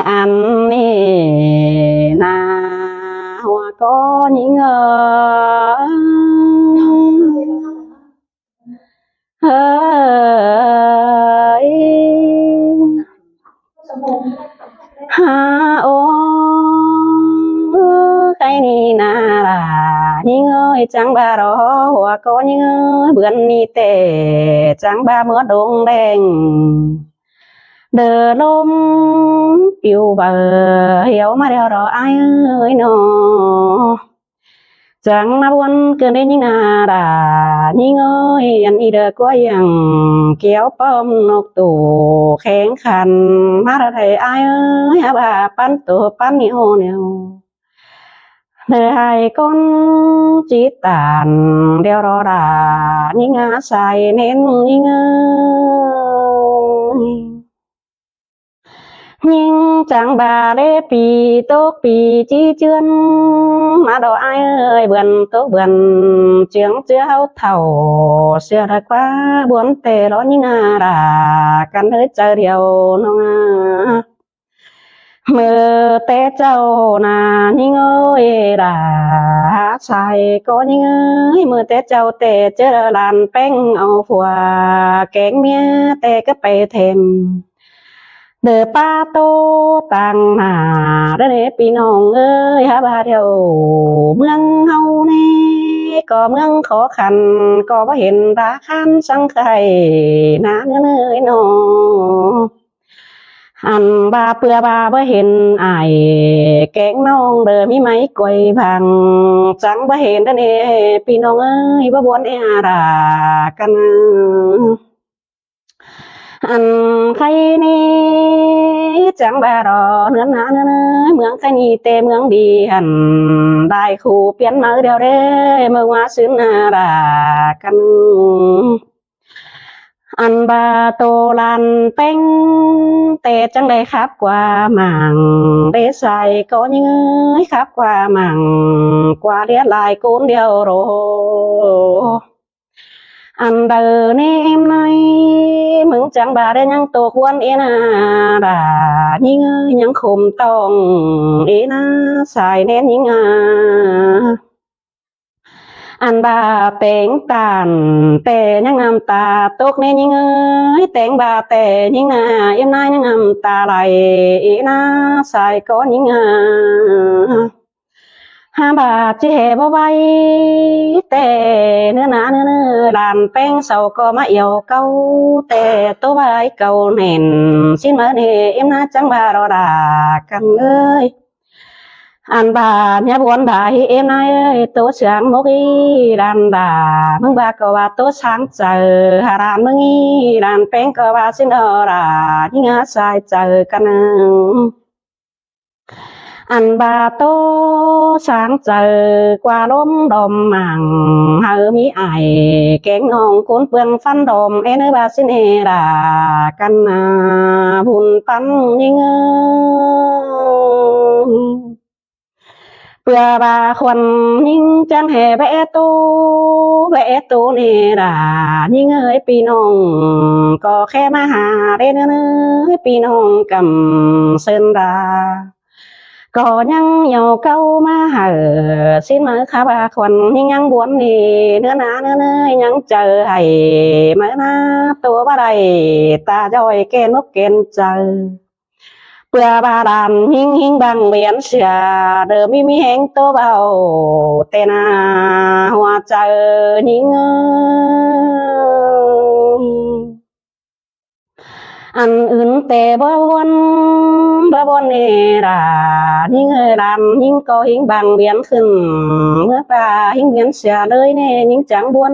อันนี้นาหัวก็ยิงเฮ้ยฮาโอcái ni na là những ơi chẳng ba đó hoa có những ơi bươn ni tệ chẳng ba mưa đông đen đờ lôm piu bờ hiểu mà đeo đó ai ơi nó chẳng mà buồn cơn đến những na là những ơi anh đi được có yang kéo bom nọc tủ khen khăn mà ra thầy ai ơi hả bà pan tủ pan nhiều nhiều đời hai con chỉ tàn đeo đó là những ngã sai nên những nhưng chẳng bà để pì tốt pì chi chuyên mà đồ ai ơi bần tốt bần chuyện chéo thầu xưa đã quá buồn tề đó những là căn hơi chờ điều nó mơ té châu nà những ơi đã sai có những ơi mơ té châu té chớ làm bánh ao phùa kén mía té cái bề thèm đờ pa tô tàng nà để pi nong ơi hả ba điều mương hâu nè có mương khó khăn có bao hiện ra khăn sang khay ná nơi nó anh ba bữa ba bữa hiện ai kén nong đờ mi máy quay vàng trắng bữa hiện đó nè pi nong ơi bữa buồn e ra căn anh khay ni chẳng ba đò nữa nà nữa mương khay ni tê mương đi hẳn đại khu biến mở đeo đê mơ hoa xuyên ra căn anh ba tô lan bánh tê chẳng đây khắp qua mảng để xài có những ơi khắp qua mảng qua đĩa lại cốn đeo rồi anh đờ nè em nói mừng chẳng bà để nhang tổ quân yên đã những ơi nhang khum tòng yên xài nên những anh ba tiếng tàn tè những năm ta tốt nên những ơi tiếng ba tè những em nay những năm ta lại ý na xài có những ha bà chỉ hè bao bay tè nữa nà nữa làm beng sầu có mà yêu câu tè tố bay câu nền xin mời nè em na chẳng bà đó đã căn ơi anh bà nhà buồn đại em nay ơi tố sáng mốc y đàn bà mừng bà có bà tố sáng chờ hà đàn mừng y đàn beng có bà xin ở là những ngã sai chờ căn anh bà tô sáng chờ qua đốm đồm mảng hờ mi ải kén nong cuốn phương phân đồm em ơi bà xin hè là căn bùn phân những bữa bà khuẩn nhưng chẳng hề vẽ tô nè là những ơi pi nong có khe mà hà đến ơi pi nong cầm sơn ra có nhăng nhiều câu mà hở xin mơ khá bà khuẩn nhưng nhăng buồn thì nữa ná nữa nơi nhăng chờ hay mơ ná tổ bà đầy ta rồi kê nốt kên chờ bữa bà đàn hình hình bằng biển xìa đờ mi mi hẹn tô bảo tên hoa chờ những anh ướn tè bơ bon nè là những người làm những có hình bằng biển khẩn mưa và hình biển xìa đời nè những chẳng buồn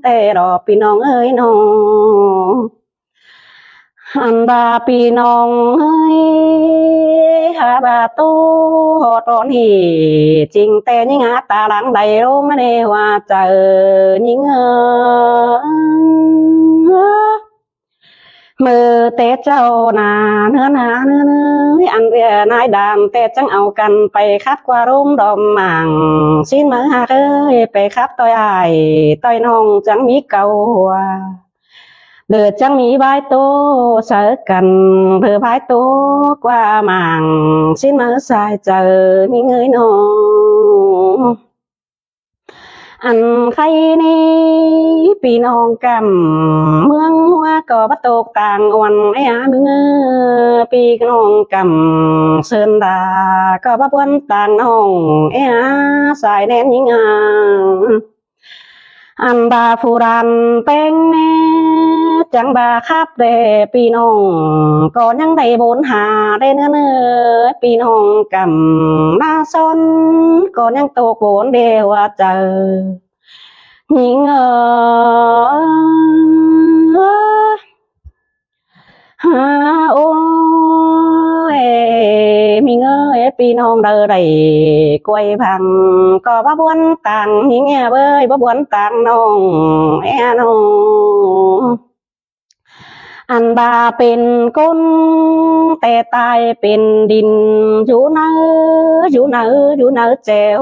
tè đỏ pi nong ơi nó anh bà pi nong ơi hà bà tu họ tròn hỉ trình tè những ngã ta lắng đầy rôm nè hoa chờ những mơ té châu nà nữa ăn về nai đàm té chẳng ao cầnไปคัดกว่าร่มดอมหมางxin mơ hà ơiไปคัดtôi ai tôi nong chẳngมีเก่า lừa chẳng mỹ vai tô sợ cần lừa vai tô qua màng xin mơ sai chờ những người nọ anh khay ni พี่น้องกำเมืองหัวก็บัดตกต่างอ่อนไอ้อาเมืองพี่น้องกำเสินดาก็บัดวนต่างน้องไอ้อาสายแดนยิงอันบาฟูรันเป็นแม่จังบาคับเดพี่น้องก็ยังได้บนหาได้เนื้อพี่น้องกำมาซ้อนก็ยังตกบนเดียวเจอหญิงฮาโอ้ยมีเงยพี่น้องเดอได้กล้วยพังก็บ่บวนต่างหญิงเบ้ยบ่บวนต่างน้องน้องอันบาเป็นก้นแต่ตายเป็นดินอยู่เนออยู่เนออยู่เนอเจ้า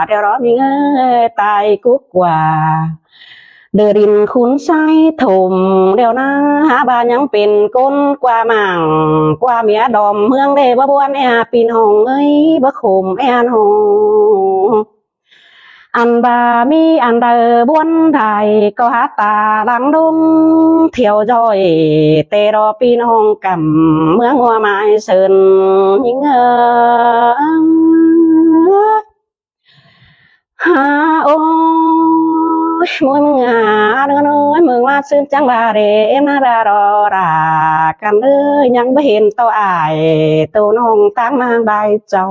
เดี๋ยวรอมีเงยตายกุกกว่าเดินคุณใช้ถมเดี๋ยวนะหาบายังเป็นก้นกว่ามั่งกว่าเมียดอมเมืองเด้บ่บวนปีน้องเอ้ยบ่ขมน้องอันบามีอันเดอบวนไทยก็หาตาลังดงเที่ยวจอยเตรอปีน้องกำเมืองหัวไม้เสินยิงฮาโอ้ยมวยมึงเด้อน้อยมึงว่าซื้อจังบาเรมาบารอรากันเลยยังไม่เห็นตัวอายตัวน้องตั้งมาใบเจ้า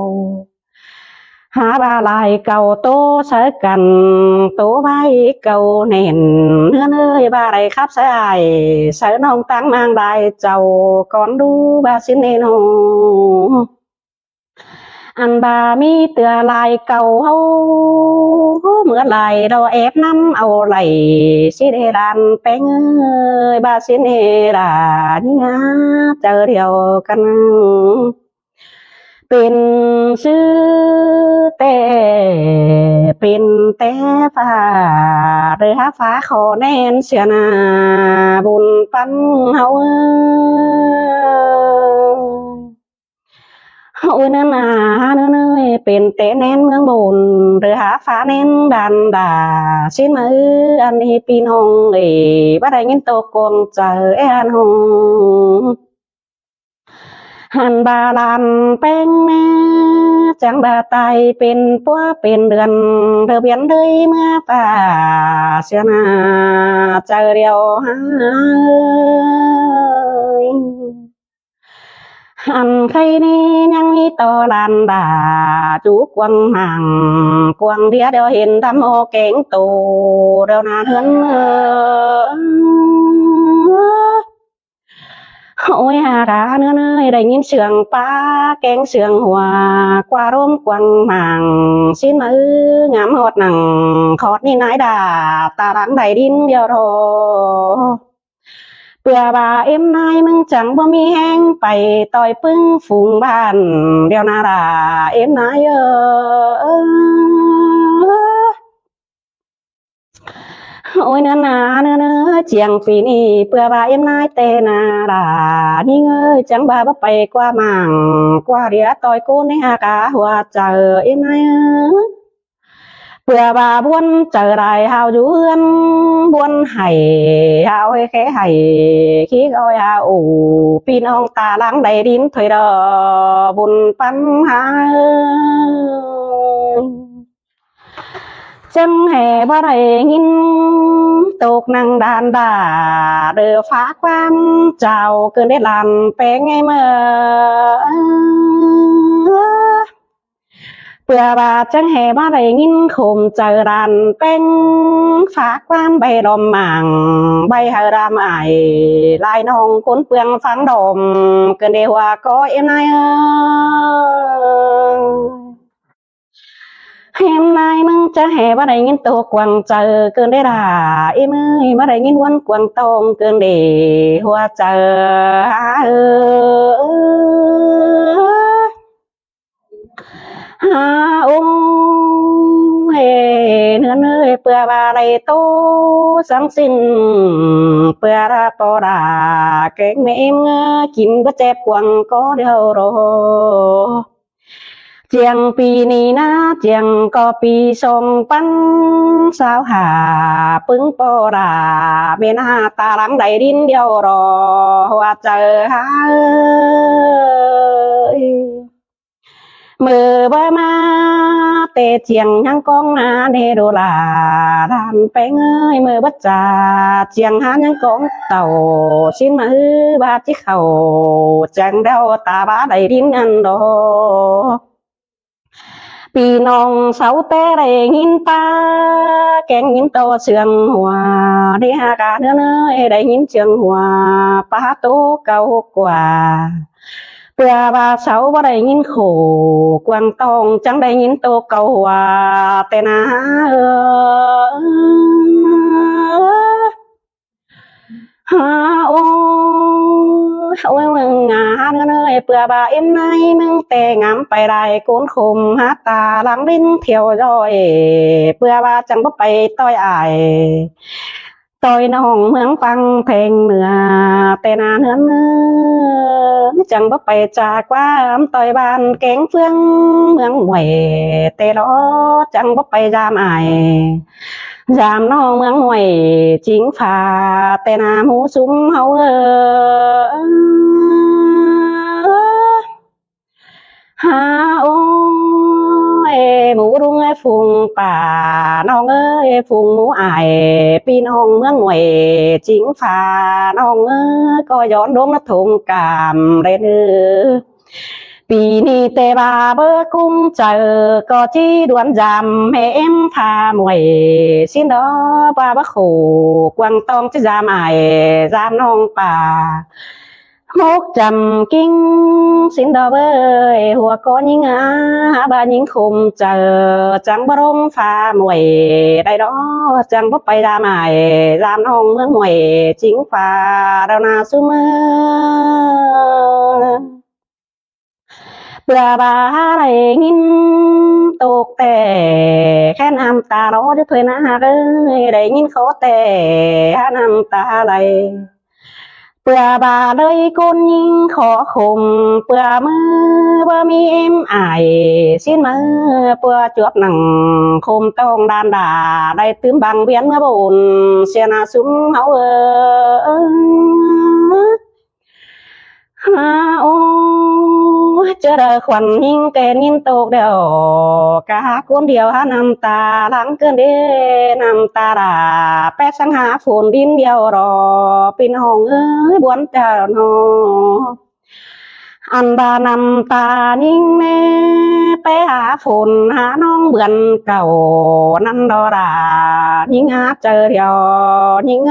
หาบาลายเก่าโตใช้กันโตใบเก่าเน่นเนื้อเนยบาไรครับใส่ใส่น้องตั้งมางได้เจ้าก่อนดูบาสินเนนอันบามีเตือลายเก่าเฮาเหมือนลายเราแอบน้ำเอาไหลสิเดรันแป้งบาสินเนดานี่งาเจอเดียวกันเป็นชื่อแต่เป็นแต่ฟ้าหรือหาฟ้าขอแน่นเสียนาบุญปันเฮาเฮาเนื้อนาเนื้อเนยเป็นแต่แน่นเมืองบุญหรือหาฟ้าแน่นดันดาชิ้นมืออันนี้ปีน้องเอ๋บ่ได้ยินตกกวงเจออันหงหันบาลันแป้งแม่จังบาไตเป็นปัวเป็นเดือนเดือเบียนเลยเมื่อป่าเสียนาเจอเดียวหายหันใครนี่ยังมีต่อลันดาจุกวังห่างกวงเดียเดียวเห็นทำโอเก่งโตเดียวนาเฮือนโอ้ยหากาเนื้อเนยได้ยินเสียงป้าแกงเสียงหัวกว่าร่มกวางหางสิ้นมืองามหดหนังขอดนี่นายด่าตาลังได้ดินเดียวรอเปื่อบาเอ็มนายมึงจังบ่มีแห้งไปต่อยปึ้งฝูงบ้านเดียวนาด่าเอ็มนายโอ้ยนานาเนื้อเจียงปีนี้เปื่อบาเอ็มนายเตนาดานี่เงยจังบาบ่ไปกว่ามั่งกว่าเรียต่อยกูในอากาหัวเจอเอ็มนายเปื่อบาบวนเจอไรเฮาอยู่เอื้อนบวนไห้เฮาให้แค่ไห้ขี้อ้อยเฮาพี่น้องตาลังได้ดินถอยดอบุญปันหาจังแห่บ่ได้ยินตกนังดานดาเดือฟ้าความเจ้าเกินได้ลานแปลงไงเมื่อเปื่อบาจังแห่บ่ได้ยินคมเจอรันเป็นฟ้าความใบดอมหมางใบหารามไอลายน้องคนเปลืองฟังดอมเกินได้ว่าก็เอ็มนายเห็นนายมึงจะแห่บ่ได้ยินตัวกวางเจอเกินได้ด่าเอ้ยบ่ได้ยินวันกวางตองเกินเดหัวเจอหาองเฮเนื้อเนยเปื่อบาไรโต สังสิ้นเปื่อราปอราแกงแม่เอ็มเงอกินบ่เจ็บกวงก็เดียวรอเจียงปีนี้นะเจียงก็ปีทรงปันสาวหาปึ้งปอราเบนาตาหลังใดดินเดียวรอว่าเจอหามือบ่มาเตะเจียงยังกองมาเดโดลาดานไปเงยมือบัดจ่าเจียงหายังกองเต่าชิ้นมือบาดที่เขาจังเดาตาบาได้ดินอันดอปีน้องเสาแต่ได้ยินตาแกงยินโตเสื่องหัวเดียกาเนื้อเนยได้ยินเชียงหัวป้าโตเก่ากว่าเพื่อว่าเสาบ่ได้ยินโขกวางตองจังได้ยินโตเก่าว่าแต่นาฮาโอ้มึงงานเนยเปื่อบาเอ็มในมึงแต่งามไปได้โกนคมหาตาหลังลิ้นเที่ยวย่อยเปื่อบาจังบ่ไปต้อยอายต้อยน้องเมืองฟังเพลงเหนือแต่นาเนือนเนื้อจังบ่ไปจากความต้อยบ้านแกงเฟืองเมืองหวยแต่ล้อจังบ่ไปยามอายยามน้องเมืองหวยจริงฝ่าแต่นาหมูซุ้มเฮาฮาโอ้ยหมูรุงไอ้ฟุงป่าน้องเอ้ยฟุงหมูอายพี่น้องเมืองหวยจริงฝ่าน้องเอ้ยก็ย้อนดงนัทงกามเรนปีนี้แต่บาเบอร์กุ้งเจอก็จีดวนจำแม่เอ็มพามวยสิ้นดอบาบะขู่กวางตองจะจามไอจามน้องป่ามกจำกิ้งสิ้นดอเบยหัวก้อนยิงอาบายิงคุมเจอจังบรงฟ้ามวยได้ดอจังบ่ไปจามไอจามน้องเมืองหวยจิงฟ้าเรานาซุเมอเปลือบาอะไรงินตกแต่แค่น้ำตาเราได้เพื่อนนะเลยได้ยินเขาแต่น้ำตาไหลเปลือบาเลยก้นยิงขอคมเปลือมือว่ามีเอ็มอายสิ้นมือเปลือจวบหนังคมต้องดานด่าได้ตื้มบังเวียนเมื่อบุญเสียนาซุ้มเฮาฮาโอเจอควันยิงแต่ยินตกเดียวกาคนเดียวหาน้ำตาหลังเกินเดน้ำตาดาแปะสังหาฝนดินเดียวรอปีน้องเอ้ยบวนเจ้าหนออันบานำตานิ่งเน่ไปหาฝนหาน้องเบือนเก่านั่นดอรายิ่งหาเจอเดียวยิ่ง